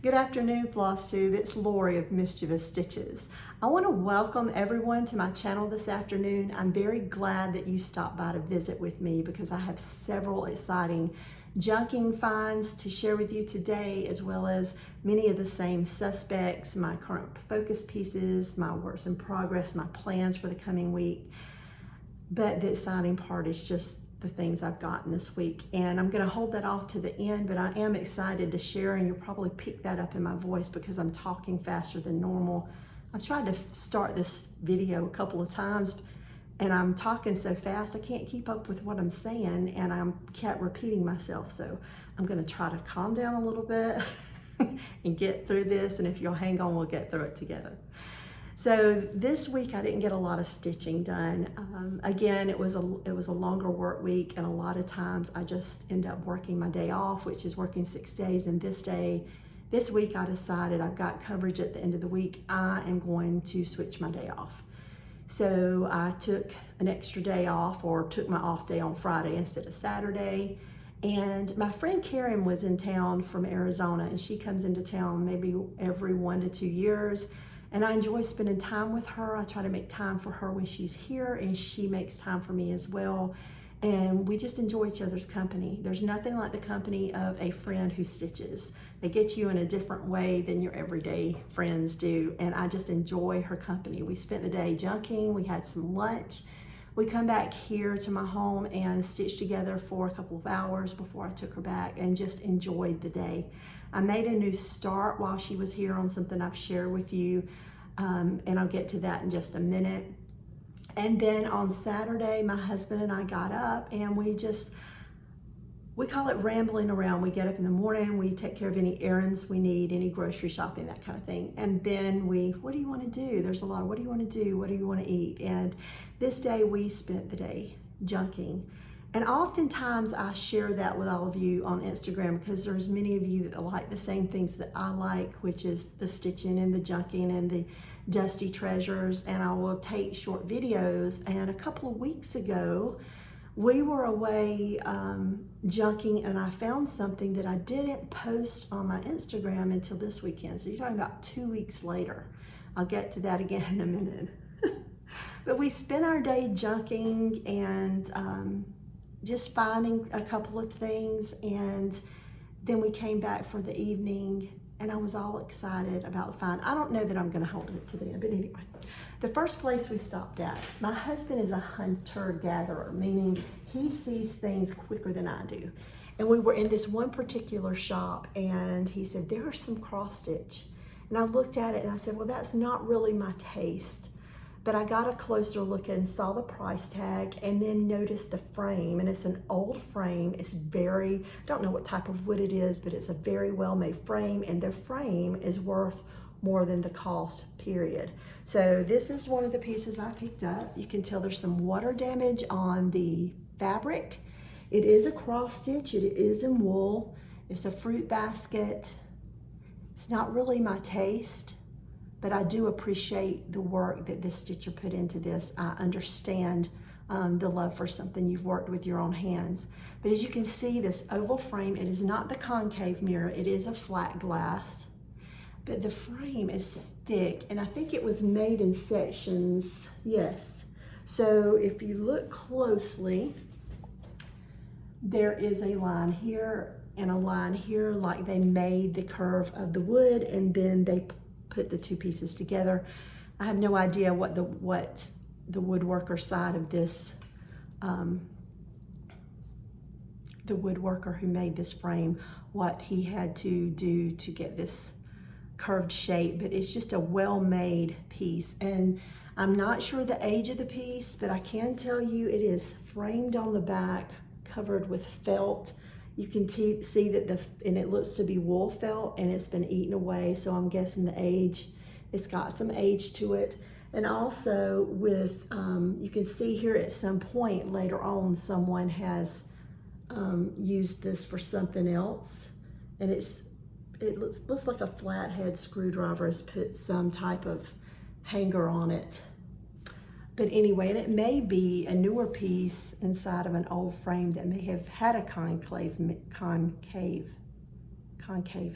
Good afternoon, Flosstube. It's Lori of Mischievous Stitches. I want to welcome everyone to my channel this afternoon. I'm very glad that you stopped by to visit with me because I have several exciting junking finds to share with you today, as well as many of the same suspects, my current focus pieces, my works in progress, my plans for the coming week. But the exciting part is just the things I've gotten this week, and I'm going to hold that off to the end, but I am excited to share, and you'll probably pick that up in my voice because I'm talking faster than normal. I've tried to start this video a couple of times and I'm talking so fast I can't keep up with what I'm saying, and I kept repeating myself, so I'm going to try to calm down a little bit and get through this, and if you'll hang on, we'll get through it together. So this week I didn't get a lot of stitching done. Again, it was a longer work week, and a lot of times I just end up working my day off, which is working 6 days. And this week I decided I've got coverage at the end of the week. I am going to switch my day off. So I took an extra day off, or took my off day on Friday instead of Saturday. And my friend Karen was in town from Arizona, and she comes into town maybe every 1 to 2 years. And I enjoy spending time with her. I try to make time for her when she's here, and she makes time for me as well. And we just enjoy each other's company. There's nothing like the company of a friend who stitches. They get you in a different way than your everyday friends do. And I just enjoy her company. We spent the day junking. We had some lunch. We come back here to my home and stitched together for a couple of hours before I took her back, and just enjoyed the day. I made a new start while she was here on something I've shared with you, and I'll get to that in just a minute. And then on Saturday, my husband and I got up, and we call it rambling around. We get up in the morning, we take care of any errands we need, any grocery shopping, that kind of thing. And then what do you want to do? There's a lot of, what do you want to do? What do you want to eat? And this day we spent the day junking. And oftentimes I share that with all of you on Instagram because there's many of you that like the same things that I like, which is the stitching and the junking and the dusty treasures, and I will take short videos. And a couple of weeks ago, we were away junking, and I found something that I didn't post on my Instagram until this weekend. So you're talking about 2 weeks later. I'll get to that again in a minute. But we spent our day junking and just finding a couple of things, and then we came back for the evening, and I was all excited about the find. I don't know that I'm going to hold it to the end, but anyway, the first place we stopped at, my husband is a hunter-gatherer, meaning he sees things quicker than I do. And we were in this one particular shop, and he said, there are some cross stitch. And I looked at it and I said, well, that's not really my taste. But I got a closer look and saw the price tag, and then noticed the frame, and it's an old frame. It's I don't know what type of wood it is, but it's a very well-made frame, and the frame is worth more than the cost, period. So this is one of the pieces I picked up. You can tell there's some water damage on the fabric. It is a cross stitch. It is in wool. It's a fruit basket. It's not really my taste, but I do appreciate the work that this stitcher put into this. I understand the love for something you've worked with your own hands. But as you can see, this oval frame, it is not the concave mirror, it is a flat glass. But the frame is thick, and I think it was made in sections, yes. So if you look closely, there is a line here and a line here, like they made the curve of the wood, and then they put the two pieces together. I have no idea what the woodworker side of this, the woodworker who made this frame, what he had to do to get this curved shape, but it's just a well-made piece. And I'm not sure the age of the piece, but I can tell you it is framed on the back, covered with felt. You can see that and it looks to be wool felt, and it's been eaten away. So I'm guessing the age, it's got some age to it. And also with, you can see here at some point later on, someone has used this for something else. And it looks like a flathead screwdriver has put some type of hanger on it. But anyway, and it may be a newer piece inside of an old frame that may have had a concave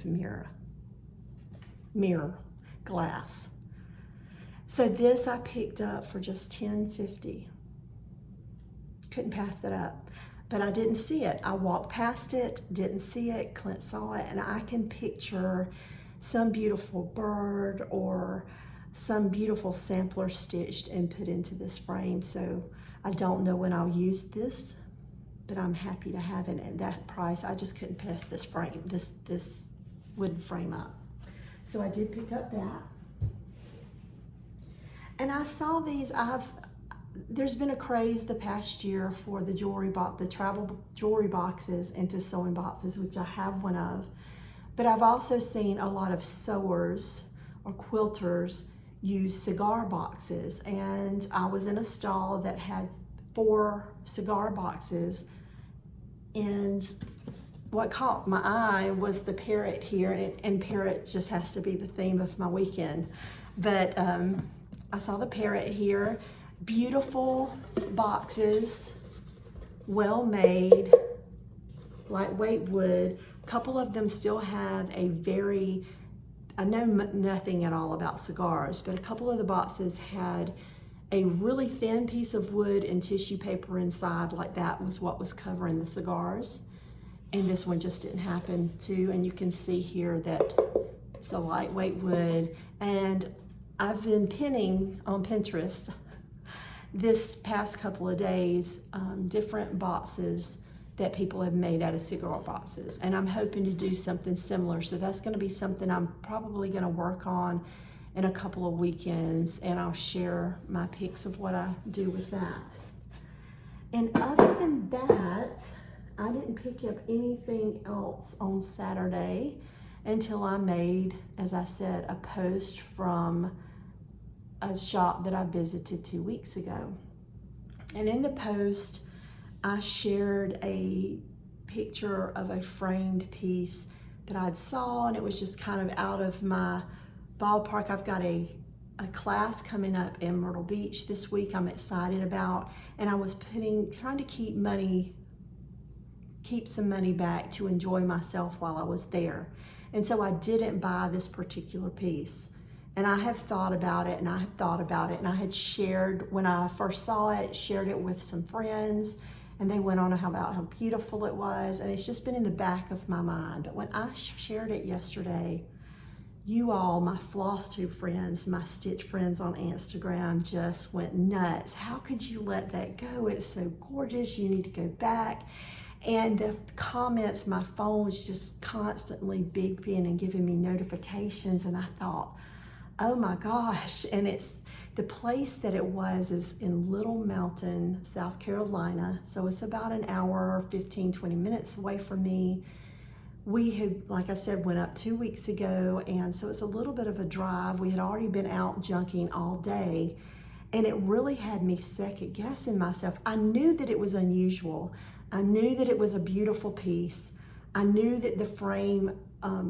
mirror. mirror glass. So this I picked up for just $10.50. Couldn't pass that up. But I didn't see it. I walked past it, didn't see it, Clint saw it, and I can picture some beautiful bird or some beautiful sampler stitched and put into this frame. So I don't know when I'll use this, but I'm happy to have it at that price. I just couldn't pass this frame, this wooden frame up. So I did pick up that. And I saw these, there's been a craze the past year for the jewelry box, the travel jewelry boxes into sewing boxes, which I have one of. But I've also seen a lot of sewers or quilters use cigar boxes. And I was in a stall that had 4 cigar boxes. And what caught my eye was the parrot here. And parrot just has to be the theme of my weekend. But I saw the parrot here. Beautiful boxes, well made, lightweight wood. A couple of them still have a very, I know nothing at all about cigars, but a couple of the boxes had a really thin piece of wood and tissue paper inside, like that was what was covering the cigars. And this one just didn't happen too. And you can see here that it's a lightweight wood. And I've been pinning on Pinterest this past couple of days, different boxes that people have made out of cigar boxes. And I'm hoping to do something similar. So that's gonna be something I'm probably gonna work on in a couple of weekends, and I'll share my pics of what I do with that. And other than that, I didn't pick up anything else on Saturday until I made, as I said, a post from a shop that I visited 2 weeks ago. And in the post, I shared a picture of a framed piece that I'd saw, and it was just kind of out of my ballpark. I've got a class coming up in Myrtle Beach this week I'm excited about, and I was trying to keep some money back to enjoy myself while I was there. And so I didn't buy this particular piece. And I have thought about it, and I had thought about it, and I had shared, when I first saw it, shared it with some friends, and they went on about how beautiful it was, and it's just been in the back of my mind. But when I shared it yesterday, you all, my Flosstube friends, my stitch friends on Instagram, just went nuts. How could you let that go? It's so gorgeous, you need to go back. And the comments, my phone was just constantly beeping and giving me notifications, and I thought, oh my gosh. And it's the place that it was is in Little Mountain, South Carolina. So it's about an hour, 15, 20 minutes away from me. We had, like I said, went up 2 weeks ago, and so it's a little bit of a drive. We had already been out junking all day, and it really had me second guessing myself. I knew that it was unusual. I knew that it was a beautiful piece. I knew that the frame,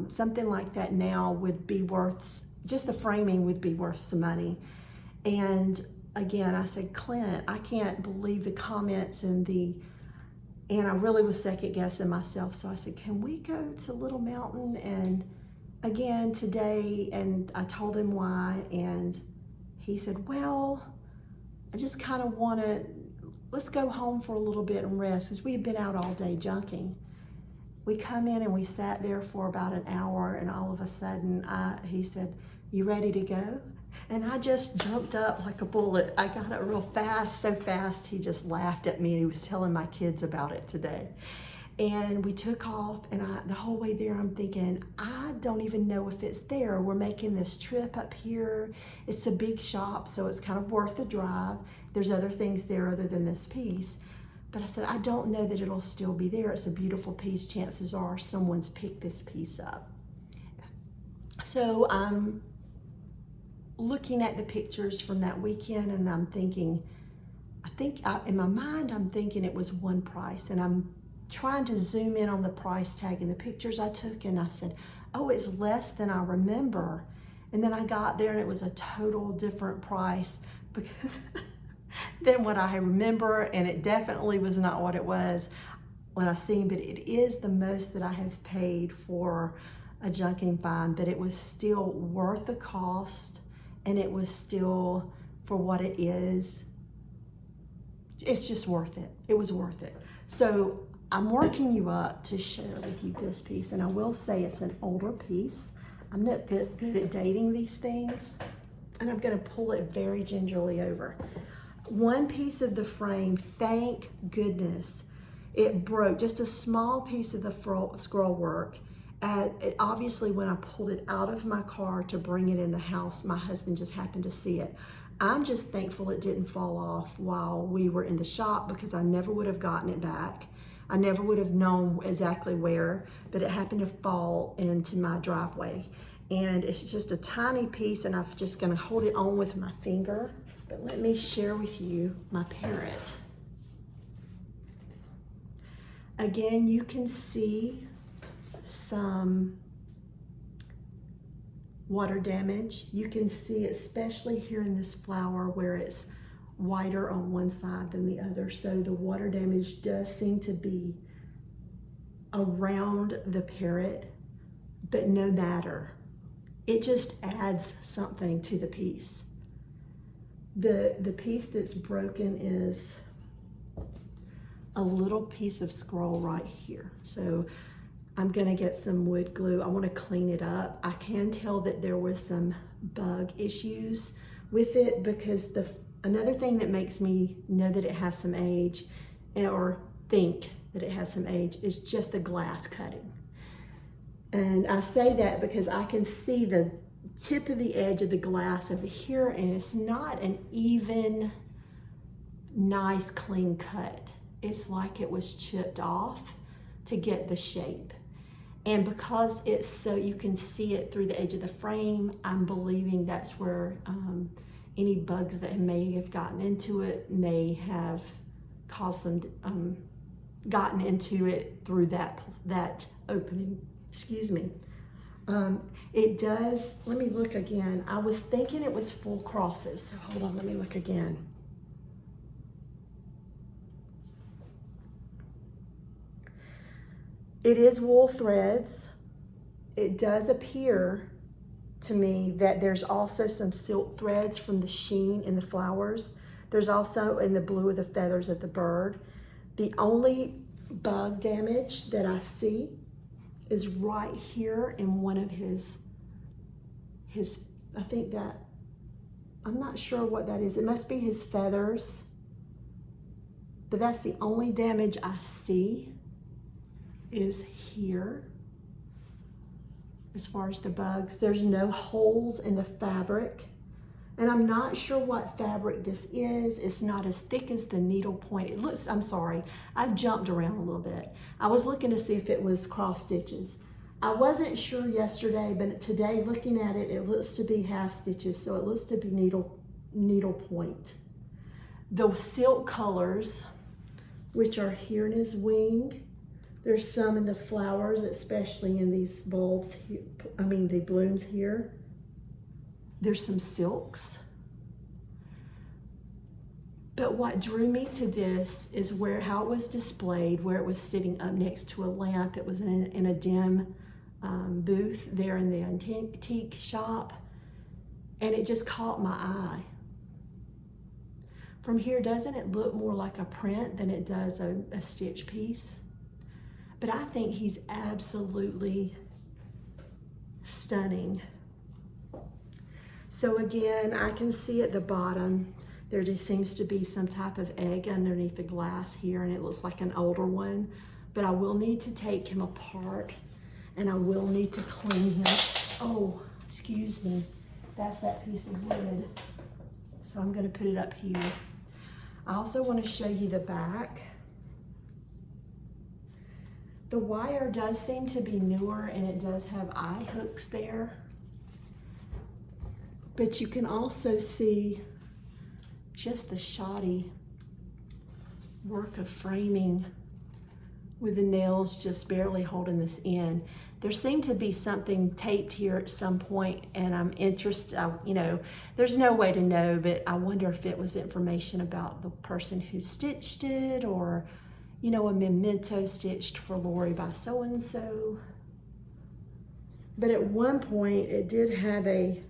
something like that now would be worth, just the framing would be worth some money. And again, I said, Clint, I can't believe the comments and I really was second guessing myself. So I said, can we go to Little Mountain? And again, today, and I told him why, and he said, well, I just kind of want to, let's go home for a little bit and rest, because we had been out all day junking. We come in and we sat there for about an hour, and all of a sudden he said, you ready to go? And I just jumped up like a bullet. I got it real fast, so fast he just laughed at me, and he was telling my kids about it today. And we took off, and the whole way there I'm thinking, I don't even know if it's there. We're making this trip up here. It's a big shop, so it's kind of worth the drive. There's other things there other than this piece. But I said, I don't know that it'll still be there. It's a beautiful piece. Chances are someone's picked this piece up. So I'm looking at the pictures from that weekend, and I'm thinking, in my mind, I'm thinking it was one price, and I'm trying to zoom in on the price tag in the pictures I took, and I said, oh, it's less than I remember. And then I got there, and it was a total different price because than what I remember, and it definitely was not what it was when I seen, but it is the most that I have paid for a junking find, but it was still worth the cost, and it was still, for what it is, it's just worth it. It was worth it. So I'm working you up to share with you this piece, and I will say it's an older piece. I'm not good at dating these things, and I'm gonna pull it very gingerly over. One piece of the frame, thank goodness, it broke, just a small piece of the scroll work. Obviously, when I pulled it out of my car to bring it in the house, my husband just happened to see it. I'm just thankful it didn't fall off while we were in the shop, because I never would have gotten it back. I never would have known exactly where, but it happened to fall into my driveway. And it's just a tiny piece, and I'm just gonna hold it on with my finger. But let me share with you my Parrot. Again, you can see some water damage. You can see, especially here in this flower, where it's whiter on one side than the other. So the water damage does seem to be around the Parrot, but no matter. It just adds something to the piece. The piece that's broken is a little piece of scroll right here. So I'm gonna get some wood glue. I wanna clean it up. I can tell that there was some bug issues with it, because another thing that makes me know that it has some age, or think that it has some age, is just the glass cutting. And I say that because I can see the tip of the edge of the glass over here, and it's not an even, nice, clean cut. It's like it was chipped off to get the shape. And because it's so, you can see it through the edge of the frame, I'm believing that's where any bugs that may have gotten into it may have caused some, gotten into it through that opening. Excuse me. It does, let me look again. I was thinking it was full crosses, so hold on, let me look again. It is wool threads. It does appear to me that there's also some silk threads from the sheen in the flowers. There's also in the blue of the feathers of the bird. The only bug damage that I see is right here in one of his, I think that, I'm not sure what that is. It must be his feathers, but that's the only damage I see is here. As far as the bugs, there's no holes in the fabric, and I'm not sure what fabric this is. It's not as thick as the needlepoint. It looks, I'm sorry, I've jumped around a little bit. I was looking to see if it was cross stitches. I wasn't sure yesterday, but today looking at it, it looks to be half stitches, so it looks to be needlepoint. The silk colors, which are here in his wing, there's some in the flowers, especially in these bulbs here, the blooms here. There's some silks. But what drew me to this is how it was displayed, where it was sitting up next to a lamp. It was in a dim booth there in the antique shop, and it just caught my eye. From here, doesn't it look more like a print than it does a stitch piece? But I think he's absolutely stunning. So again, I can see at the bottom, there just seems to be some type of egg underneath the glass here, and it looks like an older one. But I will need to take him apart, and I will need to clean him. Oh, excuse me. That's that piece of wood. So I'm gonna put it up here. I also want to show you the back. The wire does seem to be newer, and it does have eye hooks there. But you can also see just the shoddy work of framing with the nails just barely holding this in. There seemed to be something taped here at some point, and I'm interested, there's no way to know, but I wonder if it was information about the person who stitched it, or a memento stitched for Lori by so-and-so. But at one point it did have a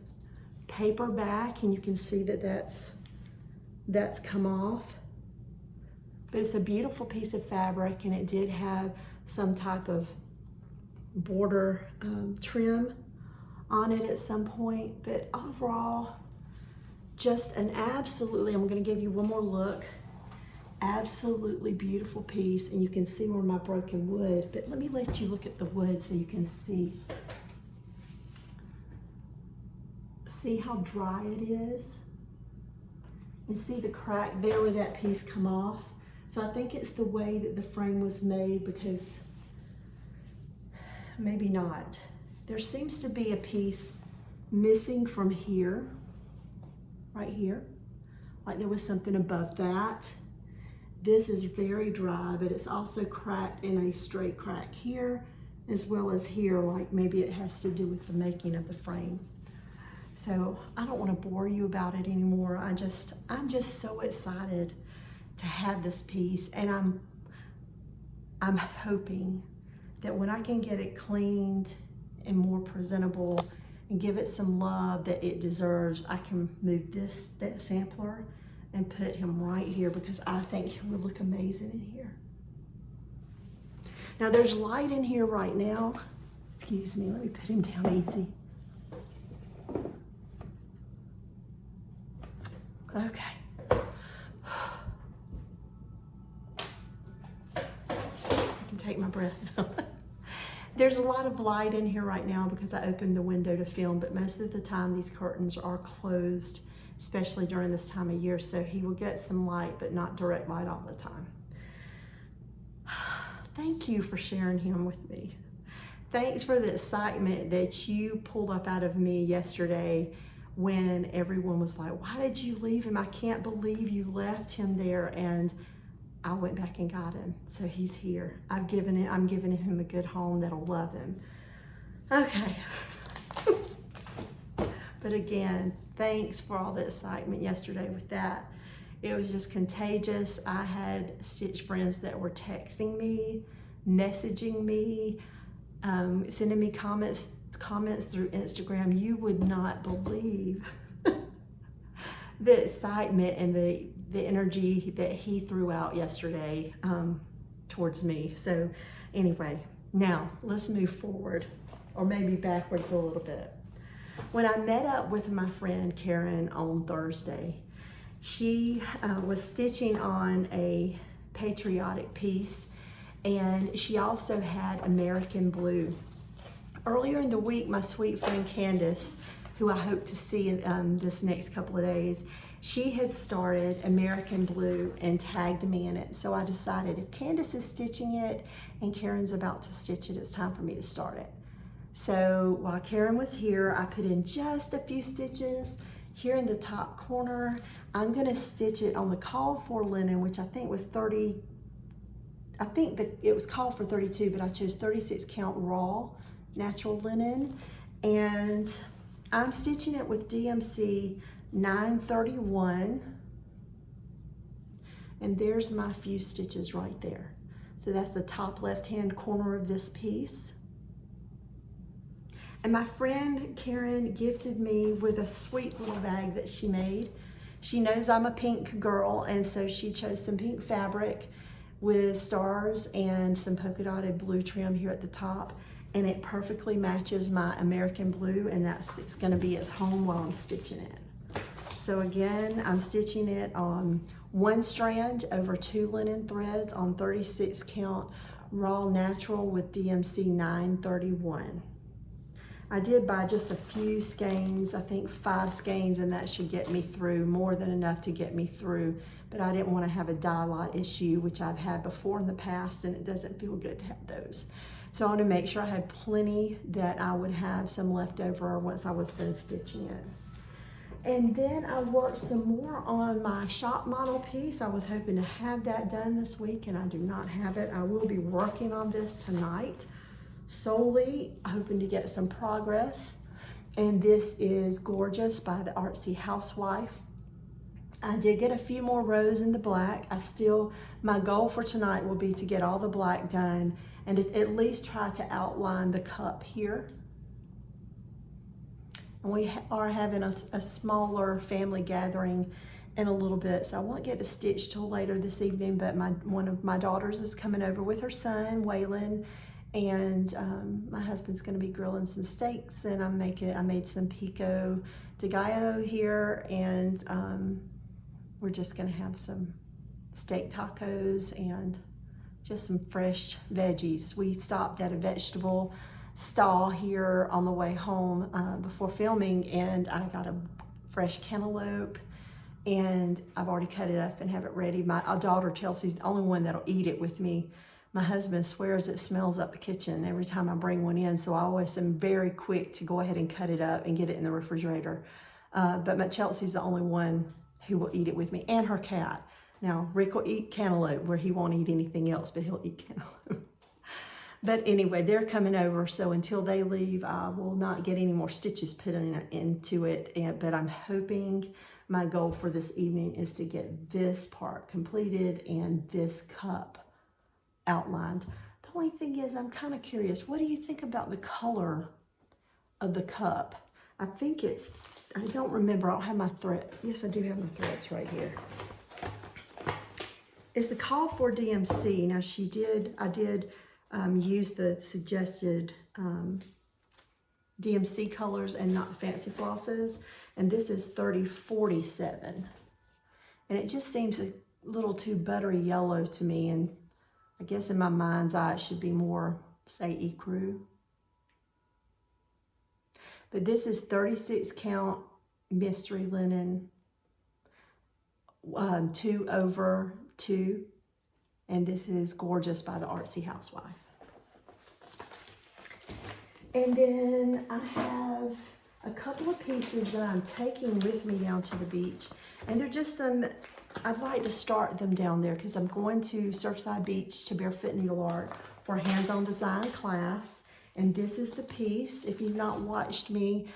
paper back, and you can see that that's come off. But it's a beautiful piece of fabric, and it did have some type of border trim on it at some point. But overall, just an absolutely, I'm gonna give you one more look, absolutely beautiful piece. And you can see where my broken wood, but let me let you look at the wood so you can see how dry it is, and see the crack there where that piece come off. So I think it's the way that the frame was made, because maybe not. There seems to be a piece missing from here, right here, like there was something above that. This is very dry, but it's also cracked in a straight crack here, as well as here, like maybe it has to do with the making of the frame. So I don't want to bore you about it anymore. I'm just so excited to have this piece, and I'm hoping that when I can get it cleaned and more presentable and give it some love that it deserves, I can move that sampler and put him right here, because I think he would look amazing in here. Now there's light in here right now. Excuse me, let me put him down easy. Okay. I can take my breath now. There's a lot of light in here right now because I opened the window to film, but most of the time these curtains are closed, especially during this time of year, so he will get some light, but not direct light all the time. Thank you for sharing him with me. Thanks for the excitement that you pulled up out of me yesterday when everyone was like, why did you leave him? I can't believe you left him there. And I went back and got him. So he's here. I'm giving him a good home that'll love him. Okay. But again, thanks for all the excitement yesterday with that. It was just contagious. I had stitch friends that were texting me, messaging me, sending me comments through Instagram. You would not believe the excitement and the energy that he threw out yesterday towards me. So anyway, now let's move forward, or maybe backwards a little bit. When I met up with my friend Karen on Thursday, she was stitching on a patriotic piece, and she also had American blue. Earlier in the week, my sweet friend Candace, who I hope to see in this next couple of days, she had started American blue and tagged me in it. So I decided if Candace is stitching it and Karen's about to stitch it, it's time for me to start it. So while Karen was here, I put in just a few stitches here in the top corner. I'm gonna stitch it on the called for linen, which I think was 30, I think that it was called for 32, but I chose 36 count raw natural linen, and I'm stitching it with DMC 931, and there's my few stitches right there. So that's the top left-hand corner of this piece. And my friend Karen gifted me with a sweet little bag that she made. She knows I'm a pink girl, and so she chose some pink fabric with stars and some polka dotted blue trim here at the top. And it perfectly matches my American blue, and it's gonna be its home while I'm stitching it. So again, I'm stitching it on one strand over 2 linen threads on 36 count raw natural with DMC 931. I did buy just a few skeins, I think 5 skeins, and that should get me through, more than enough to get me through. But I didn't want to have a dye lot issue, which I've had before in the past, and it doesn't feel good to have those. So I want to make sure I had plenty, that I would have some left over once I was done stitching it. And then I worked some more on my shop model piece. I was hoping to have that done this week, and I do not have it. I will be working on this tonight, solely hoping to get some progress. And this is Gorgeous by the Artsy Housewife. I did get a few more rows in the black. My goal for tonight will be to get all the black done and at least try to outline the cup here. And we are having a smaller family gathering in a little bit, so I won't get to stitch till later this evening, but one of my daughters is coming over with her son, Waylon, and my husband's gonna be grilling some steaks, and I made some pico de gallo here, and we're just gonna have some steak tacos and just some fresh veggies. We stopped at a vegetable stall here on the way home before filming, and I got a fresh cantaloupe, and I've already cut it up and have it ready. My daughter Chelsea's the only one that'll eat it with me. My husband swears it smells up the kitchen every time I bring one in, so I always am very quick to go ahead and cut it up and get it in the refrigerator. But my Chelsea's the only one who will eat it with me, and her cat. Now, Rick will eat cantaloupe where he won't eat anything else, but he'll eat cantaloupe. But anyway, they're coming over, so until they leave, I will not get any more stitches put into it. But I'm hoping my goal for this evening is to get this part completed and this cup outlined. The only thing is, I'm kind of curious, what do you think about the color of the cup? I think it's, I don't remember, I don't have my thread. Yes, I do have my threads right here. It's the call for DMC. Now I did use the suggested DMC colors and not fancy flosses, and this is 3047, and it just seems a little too buttery yellow to me, and I guess in my mind's eye it should be more, say, ecru. But this is 36 count mystery linen, 2/2, and this is Gorgeous by the Artsy Housewife. And then I have a couple of pieces that I'm taking with me down to the beach, and they're just some, I'd like to start them down there because I'm going to Surfside Beach to Barefoot Needleart for a hands-on design class. And this is the piece. If you've not watched me,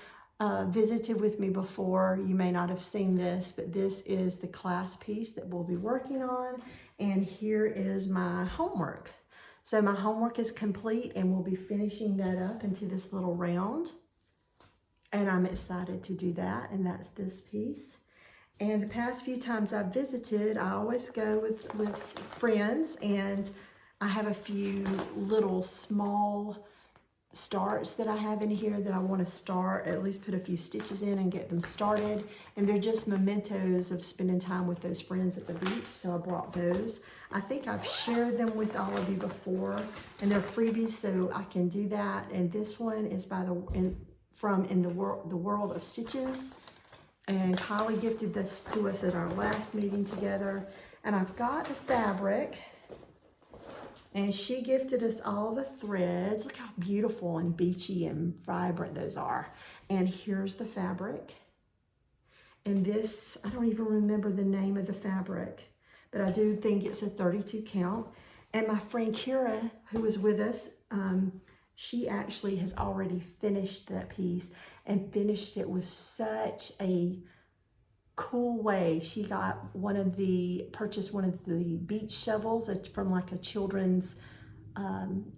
visited with me before, you may not have seen this, but this is the class piece that we'll be working on. And here is my homework. So my homework is complete, and we'll be finishing that up into this little round. And I'm excited to do that, and that's this piece. And the past few times I've visited, I always go with friends, and I have a few little small starts that I have in here that I want to start, at least put a few stitches in and get them started. And they're just mementos of spending time with those friends at the beach, so I brought those. I think I've shared them with all of you before, and they're freebies, so I can do that. And this one is by from the World of Stitches, and Kylie gifted this to us at our last meeting together. And I've got the fabric, and she gifted us all the threads. Look how beautiful and beachy and vibrant those are. And here's the fabric. And this, I don't even remember the name of the fabric, but I do think it's a 32 count. And my friend Kira, who was with us, she actually has already finished that piece and finished it with such a cool way. She got purchased one of the beach shovels from like a children's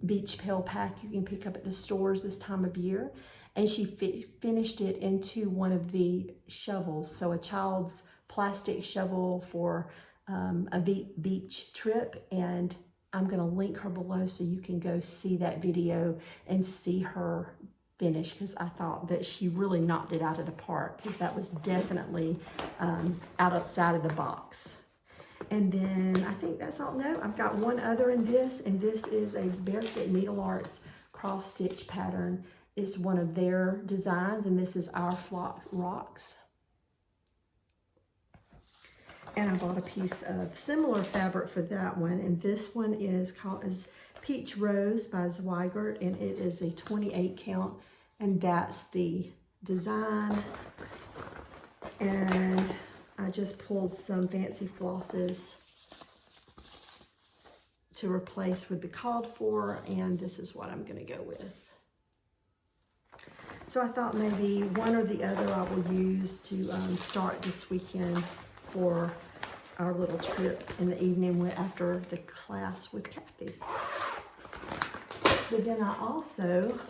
beach pail pack you can pick up at the stores this time of year. And she finished it into one of the shovels. So a child's plastic shovel for a beach trip. And I'm gonna link her below so you can go see that video and see her finish, because I thought that she really knocked it out of the park, because that was definitely outside of the box. And then I think that's all. No, I've got one other in this, and this is a Barefoot Needlearts cross stitch pattern. It's one of their designs, and this is Our Flock Rocks. And I bought a piece of similar fabric for that one, and this one is called Peach Rose by Zweigert, and it is a 28 count, and that's the design. And I just pulled some fancy flosses to replace with the called for, and this is what I'm gonna go with. So I thought maybe one or the other I will use to start this weekend for our little trip in the evening after the class with Kathy. But then I also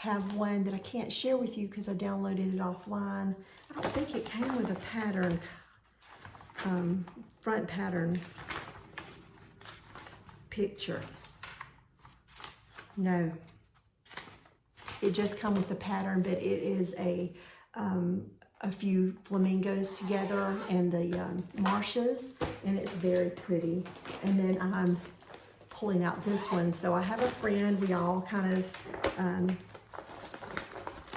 have one that I can't share with you because I downloaded it offline. I don't think it came with a pattern, front pattern picture. No, it just come with the pattern, but it is a few flamingos together and the marshes, and it's very pretty. And then I'm pulling out this one. So I have a friend, we all kind of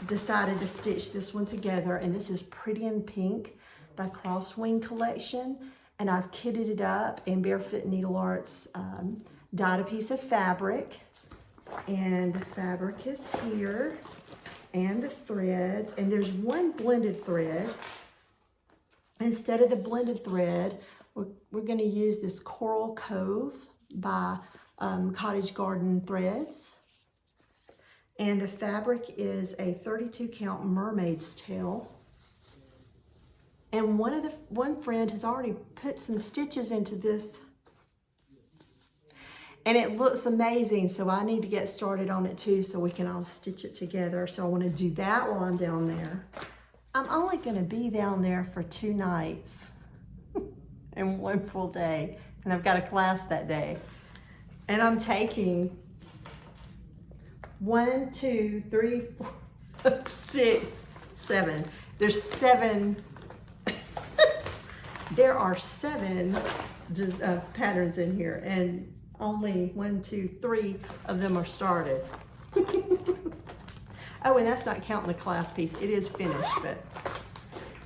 decided to stitch this one together, and this is Pretty in Pink by Crosswing Collection, and I've kitted it up, and Barefoot Needlearts dyed a piece of fabric, and the fabric is here, and the threads, and there's one blended thread. Instead of the blended thread, we're going to use this Coral Cove by Cottage Garden Threads. And the fabric is a 32 count mermaid's tail. And one friend has already put some stitches into this, and it looks amazing. So I need to get started on it too, so we can all stitch it together. So I want to do that while I'm down there. I'm only going to be down there for 2 nights and 1 full day, and I've got a class that day. And I'm taking 1, 2, 3, 4, 6, 7. There's 7. There are 7 patterns in here, and only 1, 2, 3 of them are started. Oh, and that's not counting the class piece. It is finished, but.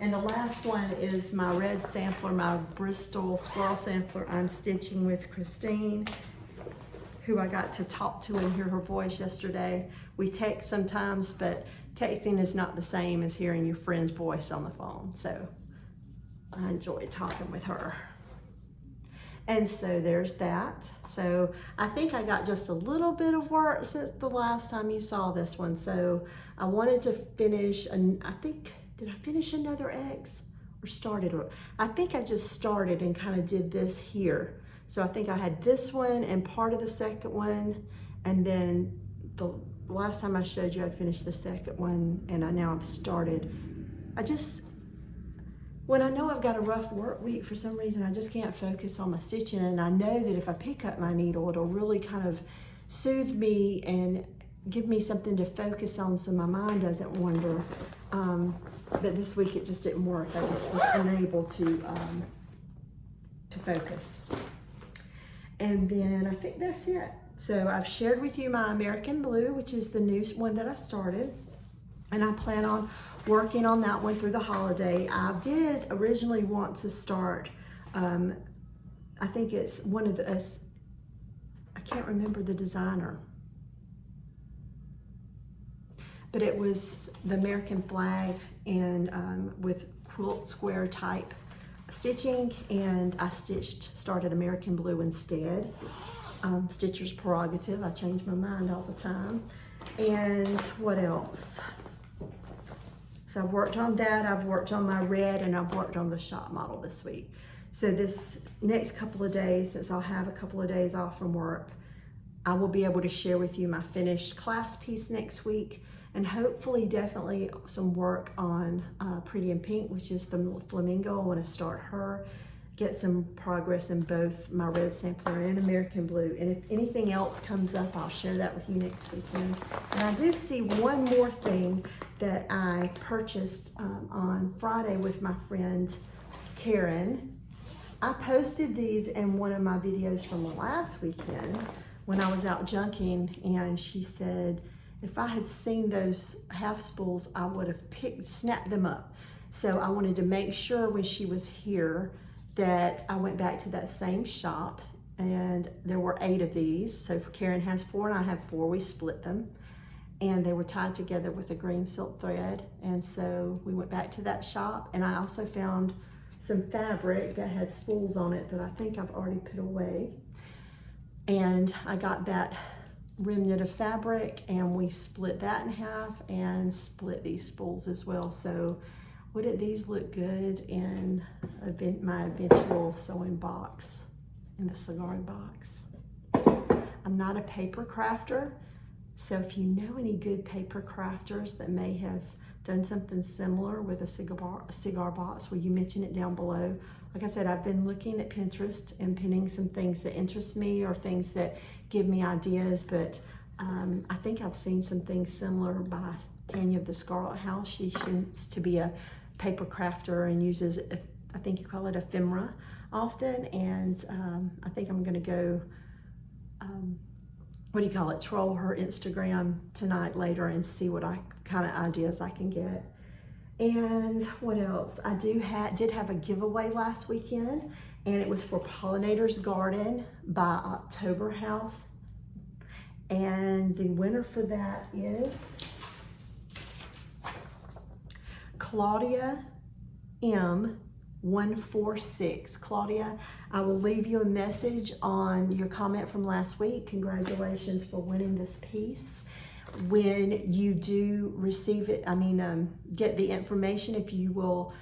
And the last one is my red sampler, my Bristol Squirrel sampler. I'm stitching with Christine, who I got to talk to and hear her voice yesterday. We text sometimes, but texting is not the same as hearing your friend's voice on the phone. So I enjoyed talking with her. And so there's that. So I think I got just a little bit of work since the last time you saw this one. So I wanted to finish, I think, did I finish another X or started? I think I just started and kind of did this here. So I think I had this one and part of the second one, and then the last time I showed you I'd finished the second one, and now I've started. When I know I've got a rough work week, for some reason I just can't focus on my stitching, and I know that if I pick up my needle, it'll really kind of soothe me and give me something to focus on so my mind doesn't wander. But this week it just didn't work. I just was unable to focus. And then I think that's it. So I've shared with you my American Blue, which is the new one that I started. And I plan on working on that one through the holiday. I did originally want to start, I think it's one of the, I can't remember the designer, but it was the American flag and with quilt square type stitching, and I started American Blue instead. Stitcher's prerogative, I change my mind all the time. And what else? So I've worked on that, I've worked on my red, and I've worked on the shop model this week. So this next couple of days, since I'll have a couple of days off from work, I will be able to share with you my finished class piece next week, and hopefully definitely some work on Pretty in Pink, which is the flamingo. I want to start her, get some progress in both my red sampler and American Blue. And if anything else comes up, I'll share that with you next weekend. And I do see one more thing that I purchased on Friday with my friend Karen. I posted these in one of my videos from the last weekend when I was out junking, and she said, if I had seen those half spools, I would have snapped them up. So I wanted to make sure when she was here that I went back to that same shop, and there were 8 of these. So Karen has 4 and I have 4, we split them. And they were tied together with a green silk thread. And so we went back to that shop, and I also found some fabric that had spools on it that I think I've already put away. And I got that remnant of fabric, and we split that in half and split these spools as well. So wouldn't these look good in my eventual sewing box, in the Cigar box? I'm not a paper crafter, So if you know any good paper crafters that may have done something similar with a cigar box, will you mention it down below? Like I said, I've been looking at Pinterest and pinning some things that interest me or things that give me ideas, but I think I've seen some things similar by Tanya of the Scarlet House. She seems to be a paper crafter and uses, I think you call it ephemera often, and I think I'm gonna go, troll her Instagram tonight later and see what kind of ideas I can get. And what else? I did have a giveaway last weekend, and it was for Pollinator's Garden by October House. And the winner for that is Claudia M146. Claudia, I will leave you a message on your comment from last week. Congratulations for winning this piece. When you do receive it, get the information, if you will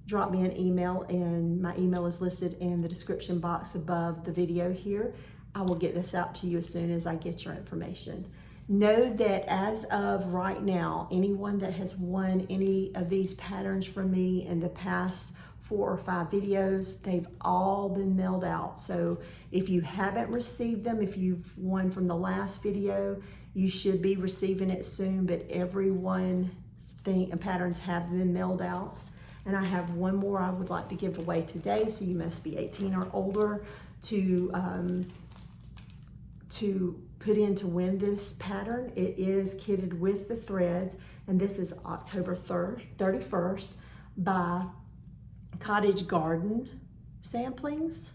drop me an email, and my email is listed in the description box above the video here. I will get this out to you as soon as I get your information. Know that as of right now, anyone that has won any of these patterns from me in the past 4 or 5 videos, they've all been mailed out. So if you haven't received them, if you've won from the last video, you should be receiving it soon, but everyone's patterns have been mailed out. And I have one more I would like to give away today, so you must be 18 or older to put in to win this pattern. It is kitted with the threads, and this is October 31st by Cottage Garden Samplings.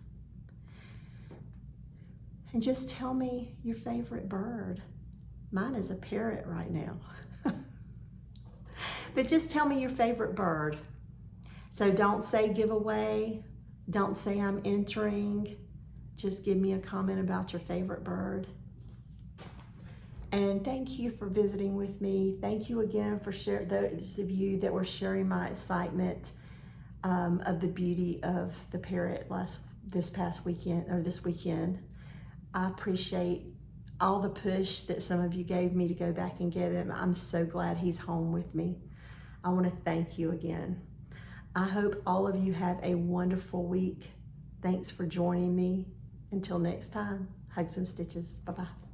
And just tell me your favorite bird. Mine is a parrot right now. But just tell me your favorite bird. So don't say giveaway, don't say I'm entering, just give me a comment about your favorite bird. And thank you for visiting with me. Thank you again for those of you that were sharing my excitement of the beauty of the parrot this weekend. I appreciate all the push that some of you gave me to go back and get him. I'm so glad he's home with me. I want to thank you again. I hope all of you have a wonderful week. Thanks for joining me. Until next time, hugs and stitches. Bye-bye.